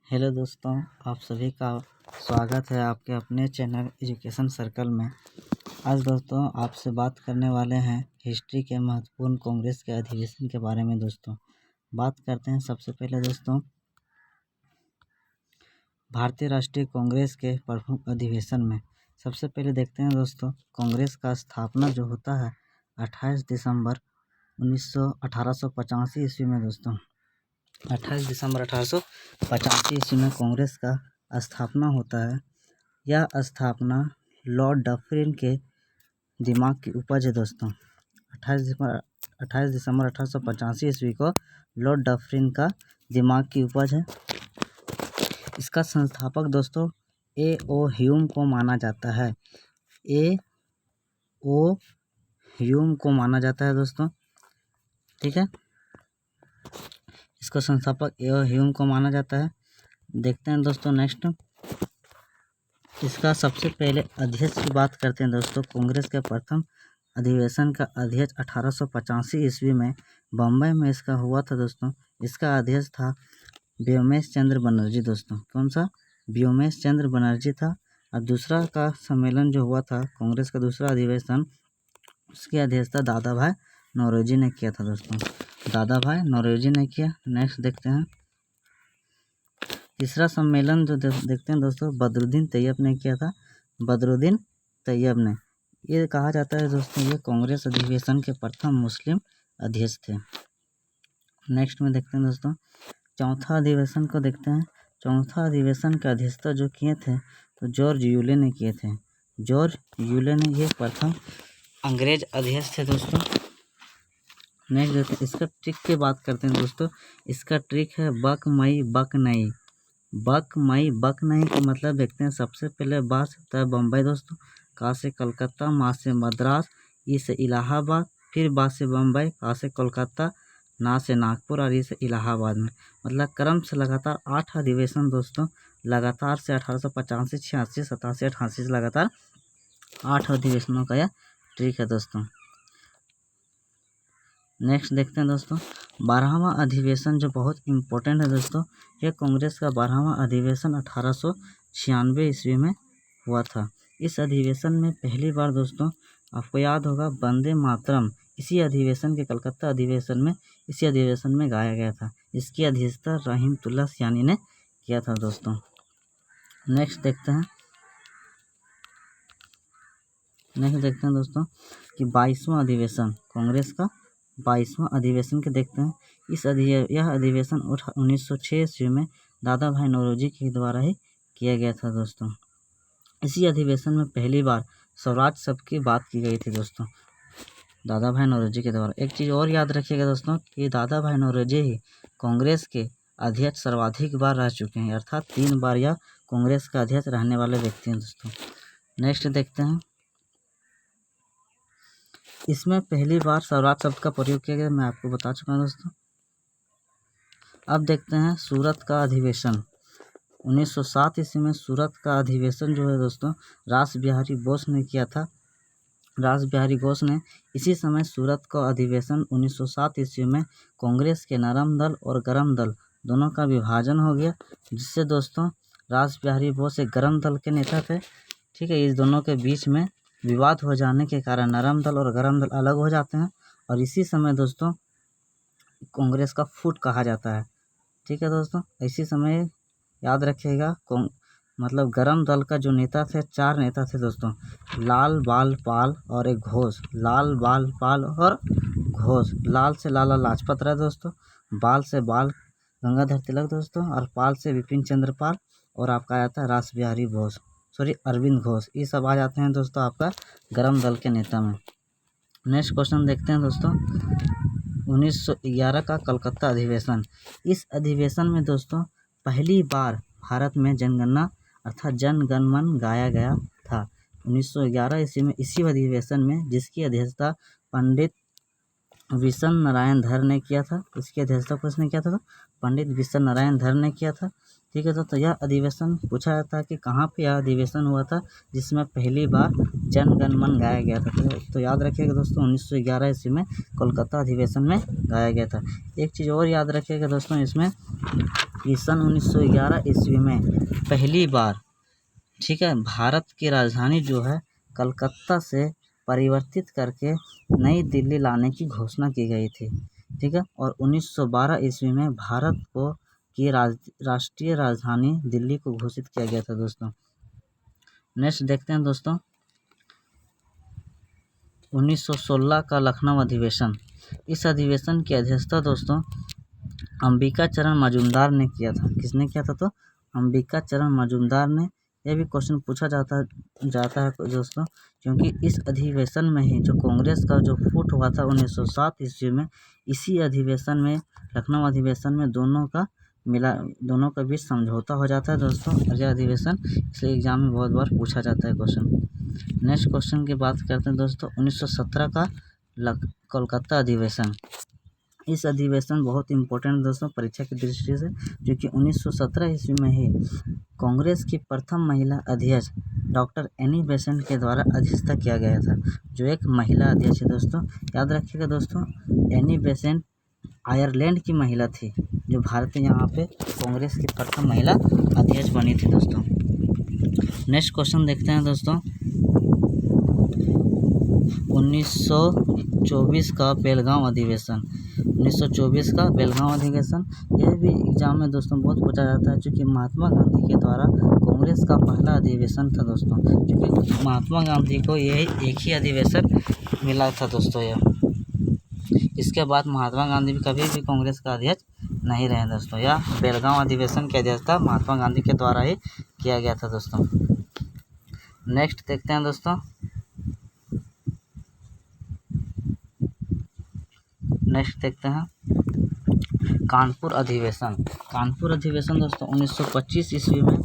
Hello दोस्तों, आप सभी का स्वागत है आपके अपने चैनल एजुकेशन सर्कल में। आज दोस्तों आपसे बात करने वाले हैं हिस्ट्री के महत्वपूर्ण कांग्रेस के अधिवेशन के बारे में। दोस्तों बात करते हैं सबसे पहले दोस्तों भारतीय राष्ट्रीय कांग्रेस के प्रमुख अधिवेशन में। सबसे पहले देखते हैं दोस्तों कांग्रेस का स्थापना जो होता है 28 दिसंबर 1885 ईस्वी में। दोस्तों 28 दिसंबर 1885 ईस्वी में कांग्रेस का स्थापना होता है। यह स्थापना लॉर्ड डफरिन के दिमाग की उपज है। दोस्तों 28 दिसंबर 1885 ईस्वी को लॉर्ड डफरिन का दिमाग की उपज है। इसका संस्थापक दोस्तों A.O. ह्यूम को माना जाता है। A.O. ह्यूम को माना जाता है दोस्तों, ठीक है। इसका संस्थापक A.O. ह्यूम को माना जाता है। देखते हैं दोस्तों नेक्स्ट इसका सबसे पहले अध्यक्ष की बात करते हैं। दोस्तों कांग्रेस के प्रथम अधिवेशन का अध्यक्ष 1885 ईस्वी में बम्बई में इसका हुआ था। दोस्तों इसका अध्यक्ष था व्योमेश चंद्र बनर्जी। दोस्तों कौन सा? व्योमेश चंद्र बनर्जी था। और दूसरा का सम्मेलन जो हुआ था कांग्रेस का दूसरा अधिवेशन, उसकी अध्यक्षता दादा भाई नौरोजी ने किया था। दोस्तों दादा भाई नौरोजी ने किया। नेक्स्ट देखते हैं तीसरा सम्मेलन जो देखते हैं दोस्तों बदरुद्दीन तैयब ने किया था। बदरुद्दीन तैयब ने, ये कहा जाता है दोस्तों ये कांग्रेस अधिवेशन के प्रथम मुस्लिम अध्यक्ष थे। नेक्स्ट में देखते हैं दोस्तों चौथा अधिवेशन को देखते हैं। चौथा अधिवेशन का अध्यक्षता जो किए थे तो जॉर्ज यूले ने किए थे। जॉर्ज यूले ने ये प्रथम अंग्रेज अध्यक्ष थे। दोस्तों नेक्स्ट देखते हैं इसका ट्रिक की बात करते हैं। दोस्तों इसका ट्रिक है बक मई बक नई। बक मई बक नहीं का मतलब देखते हैं। सबसे पहले बा से होता है बम्बई दोस्तों, का से कलकत्ता, मा से मद्रास, ई से इलाहाबाद, फिर बा से बम्बई, का से कोलकाता, ना से नागपुर और ई से इलाहाबाद में। मतलब क्रम से लगातार 8 अधिवेशन दोस्तों लगातार से 1885, 86, 87, 88 से लगातार 8 अधिवेशनों का यह ट्रिक है दोस्तों। नेक्स्ट देखते हैं दोस्तों 12वां अधिवेशन जो बहुत इम्पोर्टेंट है दोस्तों। यह कांग्रेस का 12वां अधिवेशन 1896 ईस्वी में हुआ था। इस अधिवेशन में पहली बार दोस्तों आपको याद होगा वंदे मातरम इसी अधिवेशन के कलकत्ता अधिवेशन में इसी अधिवेशन में गाया गया था। इसकी अध्यक्षता रहीमतुल्लाह सियानी ने किया था दोस्तों। नेक्स्ट देखते हैं दोस्तों कि 22वां अधिवेशन कांग्रेस का 22वां अधिवेशन के देखते हैं। यह अधिवेशन 1906 ईस्वी में दादा भाई नौरोजी के द्वारा ही किया गया था। दोस्तों इसी अधिवेशन में पहली बार स्वराज शब्द की बात की गई थी दोस्तों दादा भाई नौरोजी के द्वारा। एक चीज़ और याद रखिएगा दोस्तों कि दादा भाई नौरोजी ही कांग्रेस के अध्यक्ष सर्वाधिक बार रह चुके हैं, अर्थात 3 बार यह कांग्रेस का अध्यक्ष रहने वाले व्यक्ति हैं दोस्तों। नेक्स्ट देखते हैं इसमें पहली बार स्वराज शब्द का प्रयोग किया गया, मैं आपको बता चुका हूँ दोस्तों। अब देखते हैं सूरत का अधिवेशन 1907 ईस्वी में। सूरत का अधिवेशन जो है दोस्तों रास बिहारी बोस ने किया था। रास बिहारी बोस ने इसी समय सूरत का अधिवेशन 1907 ईस्वी में कांग्रेस के नरम दल और गरम दल दोनों का विभाजन हो गया, जिससे दोस्तों रास बिहारी बोस एक गरम दल के नेता थे, ठीक है। इस दोनों के बीच में विवाद हो जाने के कारण नरम दल और गरम दल अलग हो जाते हैं और इसी समय दोस्तों कांग्रेस का फूट कहा जाता है, ठीक है दोस्तों। इसी समय याद रखिएगा मतलब गरम दल का जो नेता थे 4 नेता थे दोस्तों, लाल बाल पाल और एक घोष। लाल बाल पाल और घोष। लाल से लाला लाजपत राय दोस्तों, बाल से बाल गंगाधर तिलक दोस्तों और पाल से विपिन चंद्र पाल और आपका आ जाता है रास बिहारी बोस, अरविंद घोष। ये सब आ जाते हैं दोस्तों आपका गरम दल के नेता में। नेक्स्ट क्वेश्चन देखते हैं दोस्तों 1911 का कलकत्ता अधिवेशन। इस अधिवेशन में दोस्तों पहली बार भारत में जनगणना अर्थात जन गण मन गाया गया था 1911 ईस्वी में इसी अधिवेशन में, जिसकी अध्यक्षता पंडित विशन नारायण धर ने किया था। इसकी अध्यक्षता किसने किया था? पंडित विशन नारायण धर ने किया था। ठीक है दोस्तों, यह अधिवेशन पूछा जाता है कि कहाँ पे यह अधिवेशन हुआ था जिसमें पहली बार जन गण मन गाया गया था। तो याद रखिएगा दोस्तों 1911 ईस्वी में कोलकाता अधिवेशन में गाया गया था। एक चीज़ और याद रखिएगा दोस्तों, इसमें कि सन 1911 ईस्वी में पहली बार, ठीक है, भारत की राजधानी जो है कलकत्ता से परिवर्तित करके नई दिल्ली लाने की घोषणा की गई थी। ठीक है, और 1912 ईस्वी में भारत को की राष्ट्रीय राजधानी दिल्ली को घोषित किया गया था दोस्तों। नेक्स्ट देखते हैं दोस्तों 1916 का लखनऊ अधिवेशन। इस अधिवेशन की अध्यक्षता दोस्तों अंबिका चरण मजूमदार ने किया था। किसने किया था? तो अंबिका चरण मजूमदार ने। यह भी क्वेश्चन पूछा जाता है दोस्तों, क्योंकि इस अधिवेशन में ही जो कांग्रेस का जो फूट हुआ था 1907 ईस्वी में, इसी अधिवेशन में, लखनऊ अधिवेशन में दोनों का बीच समझौता हो जाता है दोस्तों। यह अधिवेशन इसलिए एग्जाम में बहुत बार पूछा जाता है क्वेश्चन। नेक्स्ट क्वेश्चन की बात करते हैं दोस्तों 1917 का कोलकाता अधिवेशन। इस अधिवेशन बहुत इंपॉर्टेंट दोस्तों परीक्षा की दृष्टि से, क्योंकि 1917 ईस्वी में ही कांग्रेस की प्रथम महिला अध्यक्ष डॉक्टर एनी बेसेंट के द्वारा अध्यक्षता किया गया था, जो एक महिला अध्यक्ष है दोस्तों। याद रखिएगा दोस्तों, एनी बेसेंट आयरलैंड की महिला थी, जो भारत में यहाँ पे कांग्रेस की प्रथम महिला अध्यक्ष बनी थी दोस्तों। नेक्स्ट क्वेश्चन देखते हैं दोस्तों 1924 का बेलगांव अधिवेशन। 1924 का बेलगांव अधिवेशन, यह भी एग्जाम में दोस्तों बहुत पूछा जाता है, क्योंकि महात्मा गांधी के द्वारा कांग्रेस का पहला अधिवेशन था दोस्तों। क्योंकि महात्मा गांधी को यह एक ही अधिवेशन मिला था दोस्तों यह। इसके बाद महात्मा गांधी भी कभी भी कांग्रेस का अध्यक्ष नहीं रहे दोस्तों। यह बेलगांव अधिवेशन की अध्यक्षता महात्मा गांधी के द्वारा ही किया गया था दोस्तों। नेक्स्ट देखते हैं दोस्तों कानपुर अधिवेशन। कानपुर अधिवेशन दोस्तों 1925 ईस्वी में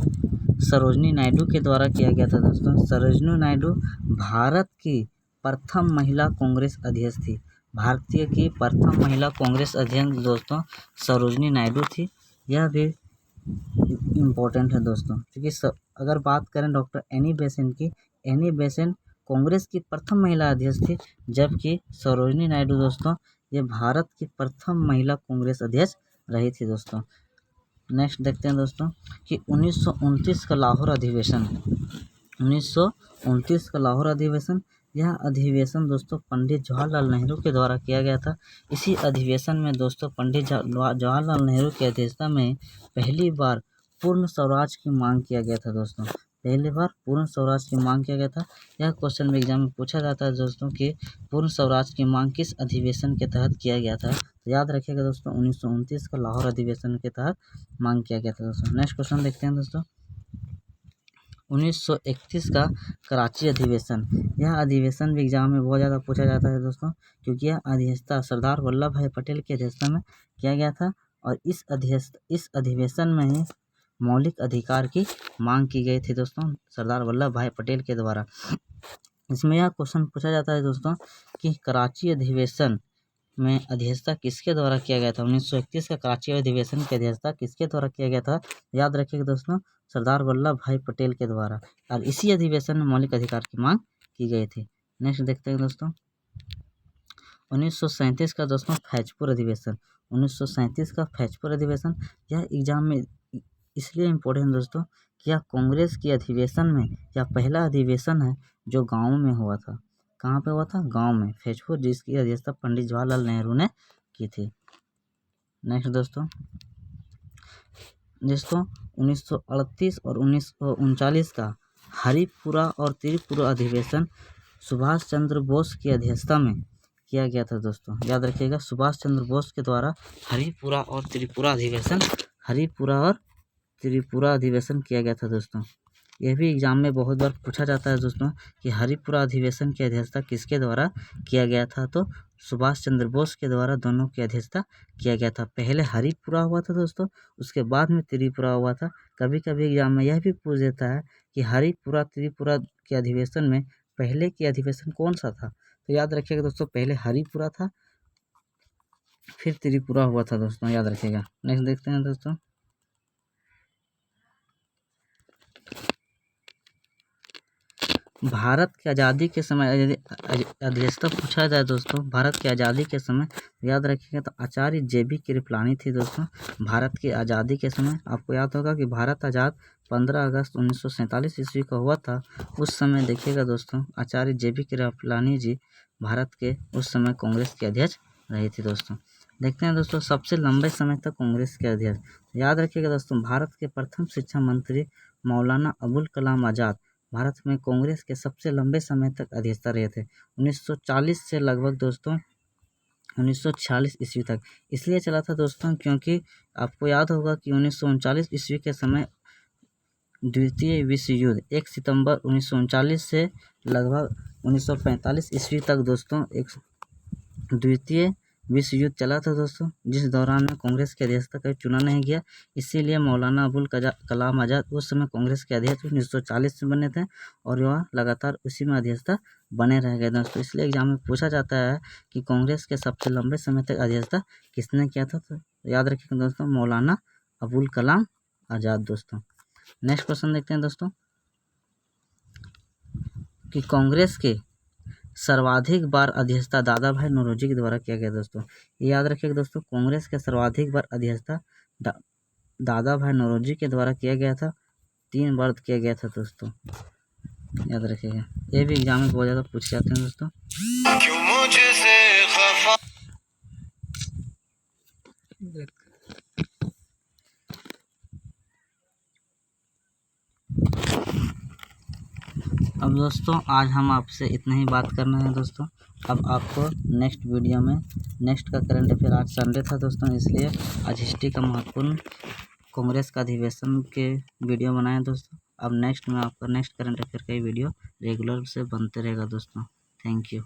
सरोजनी नायडू के द्वारा किया गया था दोस्तों। सरोजनी नायडू भारत की प्रथम महिला कांग्रेस अध्यक्ष थी। भारतीय की प्रथम महिला कांग्रेस अध्यक्ष दोस्तों सरोजनी नायडू थी। यह भी इम्पोर्टेंट है दोस्तों, क्योंकि अगर बात करें डॉक्टर एनी बेसेंट की, एनी बेसेंट कांग्रेस की प्रथम महिला अध्यक्ष थी, जबकि सरोजनी नायडू दोस्तों ये भारत की प्रथम महिला कांग्रेस अध्यक्ष रही थी दोस्तों। नेक्स्ट देखते हैं दोस्तों कि 1929 का लाहौर अधिवेशन। 1929 का लाहौर अधिवेशन, यह अधिवेशन दोस्तों पंडित जवाहरलाल नेहरू के द्वारा किया गया था। इसी अधिवेशन में दोस्तों पंडित जवाहरलाल नेहरू की अध्यक्षता में पहली बार पूर्ण स्वराज की मांग किया गया था दोस्तों। पहली बार पूर्ण स्वराज की मांग किया गया था। यह क्वेश्चन में एग्जाम में पूछा जाता है दोस्तों कि पूर्ण स्वराज की मांग किस अधिवेशन के तहत किया गया था। तो याद रखिएगा दोस्तों 1929 का लाहौर अधिवेशन के तहत मांग किया गया था दोस्तों। नेक्स्ट क्वेश्चन देखते हैं दोस्तों 1931 का कराची अधिवेशन। यह अधिवेशन भी एग्जाम में बहुत ज़्यादा पूछा जाता है दोस्तों, क्योंकि यह अध्यक्षता सरदार वल्लभ भाई पटेल की अध्यक्षता में किया गया था, और इस अधिवेशन में ही मौलिक अधिकार की मांग की गई थी दोस्तों सरदार वल्लभ भाई पटेल के द्वारा। इसमें यह क्वेश्चन पूछा जाता है दोस्तों कि कराची अधिवेशन में अध्यक्षता किसके द्वारा किया गया था। 1931 का कराची अधिवेशन की अध्यक्षता किसके द्वारा किया गया था? याद रखिएगा दोस्तों सरदार वल्लभ भाई पटेल के द्वारा, और इसी अधिवेशन में मौलिक अधिकार की मांग की गई थी। नेक्स्ट देखते हैं दोस्तों 1937 का दोस्तों फैजपुर अधिवेशन। 1937 का फैजपुर अधिवेशन, यह एग्जाम में इसलिए इम्पोर्टेंट दोस्तों कि यह कांग्रेस की अधिवेशन में यह पहला अधिवेशन है जो गाँव में हुआ था। कहाँ पे हुआ था? गांव में, फैजपुर, जिसकी अध्यक्षता पंडित जवाहरलाल नेहरू ने की थी। नेक्स्ट दोस्तों 1938 और 1939 का हरिपुरा और त्रिपुरा अधिवेशन सुभाष चंद्र बोस की अध्यक्षता में किया गया था दोस्तों। याद रखिएगा सुभाष चंद्र बोस के द्वारा हरिपुरा और त्रिपुरा अधिवेशन किया गया था दोस्तों। यह भी एग्जाम में बहुत बार पूछा जाता है दोस्तों कि हरिपुरा अधिवेशन की अध्यक्षता किसके द्वारा किया गया था। तो सुभाष चंद्र बोस के द्वारा दोनों की अध्यक्षता किया गया था। पहले हरिपुरा हुआ था दोस्तों, उसके बाद में त्रिपुरा हुआ था। कभी कभी एग्जाम में यह भी पूछ देता है कि हरिपुरा त्रिपुरा के अधिवेशन में पहले की अधिवेशन कौन सा था। तो याद रखिएगा दोस्तों पहले हरिपुरा था, फिर त्रिपुरा हुआ था दोस्तों, याद रखिएगा। नेक्स्ट देखते हैं दोस्तों, भारत की आज़ादी के समय यदि अध्यक्षता पूछा जाए दोस्तों, भारत की आज़ादी के समय याद रखिएगा तो आचार्य JB कृपलानी थी दोस्तों। भारत की आज़ादी के समय आपको याद होगा कि भारत आज़ाद 15 अगस्त 1947 ईस्वी का हुआ था। उस समय देखिएगा दोस्तों, आचार्य JB कृपलानी जी भारत के उस समय कांग्रेस के अध्यक्ष रही थी दोस्तों। देखते हैं दोस्तों, सबसे लंबे समय तक कांग्रेस के अध्यक्ष, याद रखिएगा दोस्तों, भारत के प्रथम शिक्षा मंत्री मौलाना अबुल कलाम आज़ाद भारत में कांग्रेस के सबसे लंबे समय तक अध्यक्षता रहे थे, 1940 से लगभग दोस्तों 1946 ईस्वी तक। इसलिए चला था दोस्तों क्योंकि आपको याद होगा कि 1939 ईस्वी के समय द्वितीय विश्व युद्ध 1 सितंबर 1939 से लगभग 1945 ईस्वी तक दोस्तों एक द्वितीय विश्व युद्ध चला था दोस्तों, जिस दौरान में कांग्रेस के अध्यक्षता कभी चुना नहीं गया। इसीलिए मौलाना अबुल कलाम आज़ाद उस समय कांग्रेस के अध्यक्ष 1940 में बने थे और वह लगातार उसी में अध्यक्षता बने रह गए दोस्तों। इसलिए एग्जाम में पूछा जाता है कि कांग्रेस के सबसे लंबे समय तक अध्यक्षता किसने किया था, तो याद रखिएगा दोस्तों, मौलाना अबुल कलाम आज़ाद दोस्तों। नेक्स्ट क्वेश्चन देखते हैं दोस्तों कि कांग्रेस के सर्वाधिक बार अध्यक्षता दादा भाई नौरोजी के द्वारा किया गया दोस्तों। ये याद रखिएगा दोस्तों, कांग्रेस के सर्वाधिक बार अध्यक्षता दादा भाई नौरोजी के द्वारा किया गया था, 3 बार किया गया था दोस्तों, याद रखिएगा। ये भी एग्जाम में बहुत ज़्यादा पूछे जाते हैं दोस्तों। अब दोस्तों आज हम आपसे इतना ही बात करना है दोस्तों। अब आपको नेक्स्ट वीडियो में नेक्स्ट का करंट अफेयर, आज संडे था दोस्तों इसलिए आज हिस्ट्री का महत्वपूर्ण कांग्रेस का अधिवेशन के वीडियो बनाए दोस्तों। अब नेक्स्ट में आपका नेक्स्ट करंट अफेयर का ही वीडियो रेगुलर से बनते रहेगा दोस्तों। Thank you.